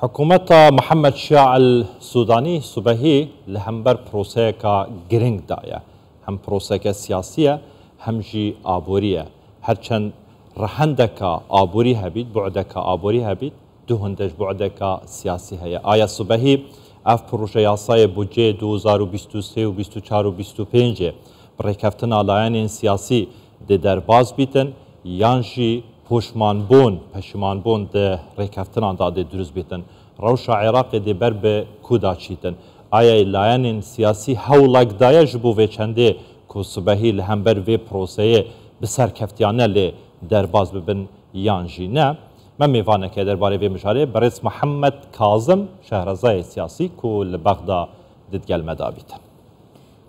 حکومت محمد شیع السودانی صبحی لهمبر پروسه کا گرنگ دایا هم پروسه کا سیاسیه هم جی آبوریه هرچند رهندک آبوری هبید بعدک آبوری هبید دو هندش بعدک سیاسی هیا آیا صبحی اف پروژه یاسای بودجه 2023 و 24 و 25 برکفتن آلایان سیاسی ده درباز بیتن یانجی پشمان بون ده ریکفتن داده دروز بیتن روش عراق ده بر به کودا چیتن آیا لایان سیاسی هولک دایا جبو و چنده که صبحی لهمبر و پروسه بسر کفتیانه لی درباز ببن یانجی نه من میوانه که درباره و مشاره برس محمد کاظم شهرزای سیاسی که لبغدا ددگل مدا بیتن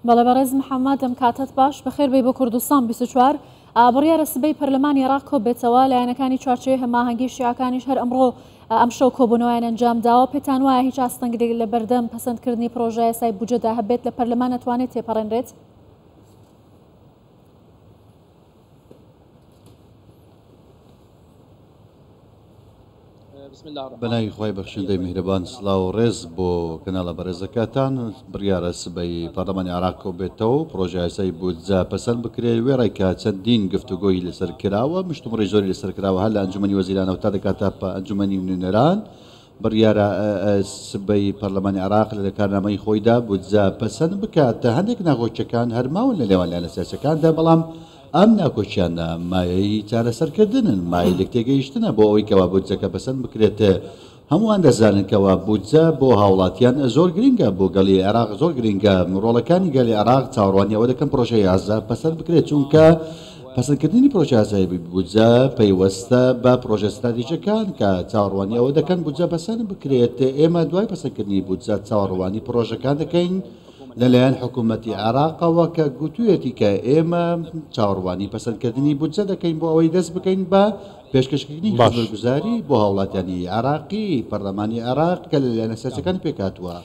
بەڵێ بەڕێز محەممەد ئەم کاتت باش بەخێر بێ بۆ کوردستان 24 بڕیارە سبەی پەرلەمانی عێراق کۆ بێتەوە لایەنەکانی چوارچێوەی هەماهەنگی شیعەکانیش هەر ئەمڕۆ ئەم شەو کۆبوونەوەیان ئەنجام داوە پێتان وایە هیچ ئاستەنگێک لە بەردەم پەسەندکردنی پرۆژە یاسای بودجەدا هەبێت لە پەرلەمان نەتوانێت تێپەڕێنرێت؟ بەناوی خۆی بەخشندەی میهرەبان سڵاو و ڕێز بۆ کەناڵە بەڕێزەکەتان بڕیارە سبەی پەرلەمانی عێراق کۆ بێتەوە پرۆژە یاسای بودجە پەسەند بکرێت وێڕێکە چەندین گفتوگۆی لەسەر کراوە مشتومڕی زۆری لەسەر کراوە هەر لە ئەنجومەنی وەزیرانەوە تا دەکاتە ئەنجومەنی نوێنەران بڕیارە سبەی پەرلەمانی عێراق لە کارنامەی خۆیدا بودجە پەسەند بکاتە هەندێک ناخۆچەکان هەرماون لە لێوانیانە سیاسەکاندا بەڵام ئەم ناکۆچیانە مایەی چارەسەرکردنن مای لە تێگەیشتنە بۆ ئەوەی کەوا بودجەکە پەسەند بکرێتە هەمووان دەزاننکەوە بودجە بۆ هاوڵاتیان زۆر گرنگە بۆ گەڵی عێراق زۆر گرنگە ڕۆڵەکانی گەلی عێراق چاوەڕوانیەوە دەکەن پرۆژە یازە پەسەند بکرێت چونکە پەسەندکردنی پرۆژە یاسای بودجە پەیوەستە بە پرۆژە استراتیژیەکان کە چاوەڕوانیەوە دەکەن بودجە پەسەند بکرێت ئێمە دوای پەسەندکردنی بودجە چاوەڕوانی پرۆژەکان دەکەین لەلایەن حکوومەتی عێراقەوە کە گوتوویەتی کە ئێمە چاوەڕوانی پەسەندکردنی بودجە دەکەین بۆ ئەوەی دەست بکەین بە پێشکەشکردنی خزمەتگوزاری بۆ هاوڵاتیانی عێراقی پەرلەمانی عێراق کە لەلایەنە سیاسیەکان پێکاتوە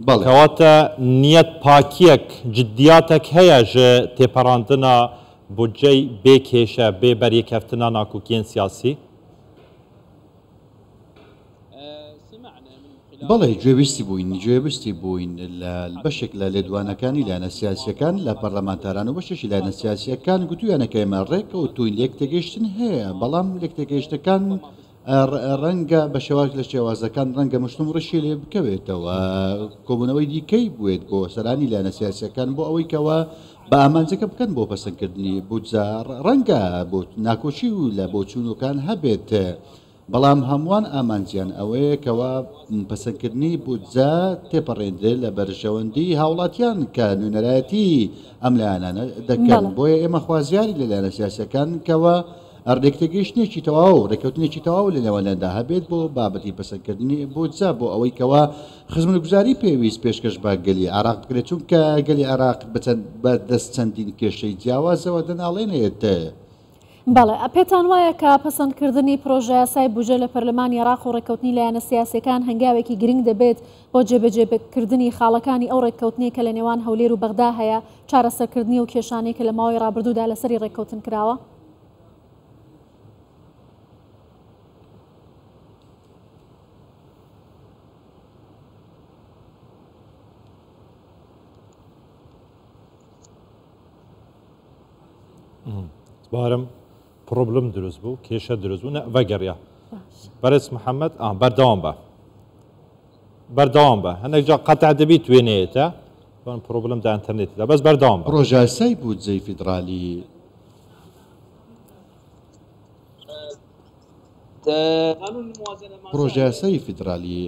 بەڵێ کەواتە نیەت پاکیەک جدیاتێک هەیە ژە تێپەڕاندنە بودجەی بێ کێشە بێ بەریەکەفتنە ناکۆکیên سیاسی بەڵێ گوێویستی بووین لە بەشێک لە لێدوانەکانی لایەنە سیاسیەکان لە پەرلەمانتاران و بەشێکی لایەنە سیاسیەکان گوتویانەکە ئێمە ڕێکەوتوین لێک تێگەیشتن هەیە بەڵام لێک تێگەیشتەکان ڕەنگە بە شێواز لە شێوازەکان ڕەنگە مشتوم ڕشی لێ بکەوێتەوە کۆبوونەوەی دیکەی بوێت بۆ سەرانی لایەنە سیاسیەکان بۆ ئەوەی کەوە بە ئامانجەکە بکەن بۆ پەسەندکردنی بودجە ڕەنگە بۆ ناکۆچی و لە بۆچوونەکان هەبێت بەڵام هەمووان ئامانجیان ئەوەیە کەوا پەسەندکردنی بودجە تێپەڕێندرێت لە بەرژەوەندی هاوڵاتیان کە نوێنەرایەتی ئەم لایەنانە دەکەن بۆیە ئێمە خوازیاری لە لایەنە سیاسیەکان کەوە ڕێکتێگەیشتێکی تەواو ڕێکەوتنێکی تەواو لە نێوانیاندا هەبێت بۆ بابەتی پەسەندکردنی بودجە بۆ ئەوەی کەوا خزمەتگوزاری پێویست پێشکەش بە گەلی عێراق بکرێت چونکە گەلی عێراق بە دەست چەندین کێشەی جیاوازەوە دەناڵێنێت بەڵێ پێتان وایە کە پەسەندکردنی پرۆژە یاسای بودجە لە پەرلەمانی عێراق و ڕێککەوتنی لایەنە سیاسیەکان هەنگاوێکی گرنگ دەبێت بۆ جێبەجێکردنی خاڵەکانی ئەو ڕێککەوتنی کە لە نێوان هەولێر و بەغدا هەیە چارەسەرکردنی و کێشانەی کە لە ماوەی ڕابردوودا لەسەری ڕێککەوتن کراوە؟ بارم پرۆبلم دروست بوو کێشە دروست بوو ڤەگەڕیا بەرز محەممەد بەردەوام بە هەندێک جا قەتع دەبی توێنێتە پرۆبلم دا ئینتەرنێتیدا بەس بەردەوام پرۆژە یاسای بودجەی فیدرالی پرۆژە یاسای فیدرالی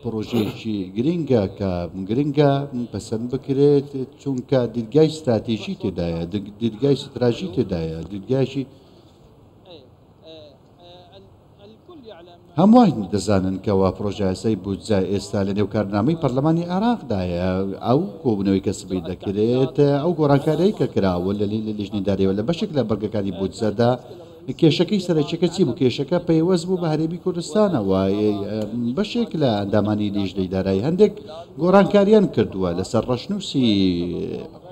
پرۆژەیەکی گرنگە کە گرنگە پەسەند بکرێت چونکە دیدگای استراتیژی تێدایە دیدگای ستراژی تێدایە دیدگایشی هەمووان دەزانن کەوا پرۆژە یاسای بودجە ئێستا لە نێو کارنامەی پەرلەمانی عێراقدایە ئەو کۆبوونەوەی کە سبەی دەکرێت ئەو گۆڕانکاریەی کە کراوە لە لیژنەداریەوە لە بەشێک لە بەرگەکانی بودجەدا کێشەکەی سەرچەکە چی بوو کێشەکە پەیوەست بوو بە هەرێمی کوردستانەوە بەشێک لە ئەندامانی لیژنەی دارایی هەندێک گۆڕانکاریان کردووە لەسەر ڕەشنووسی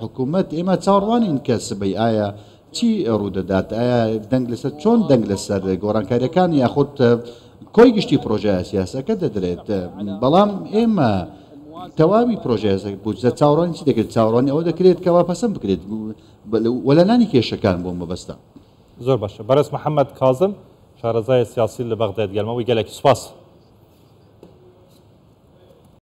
حکوومەت ئێمە چاوەڕوانین کە سبەی ئایا چی ڕوودەدات ئایا دەنگ لەسەر چۆن دەنگ لەسەر گۆڕانکاریەکان یاخود کۆی گشتی پرۆژه سیاسەکە دەدرێت بەڵام ئێمە تەواوی پرۆژێزە بودجە چاوەڕوانی چی دەکرێت چاوەڕوانی ئەوە دەکرێت کەوا پەسەند بکرێت وەلەنانی کێشەکان بۆ مەبەستە زۆر باشە بەرز محەممەد کازم شارەزای سیاسی لە بەغداد گەلمەوەی گەلێکی سوپاس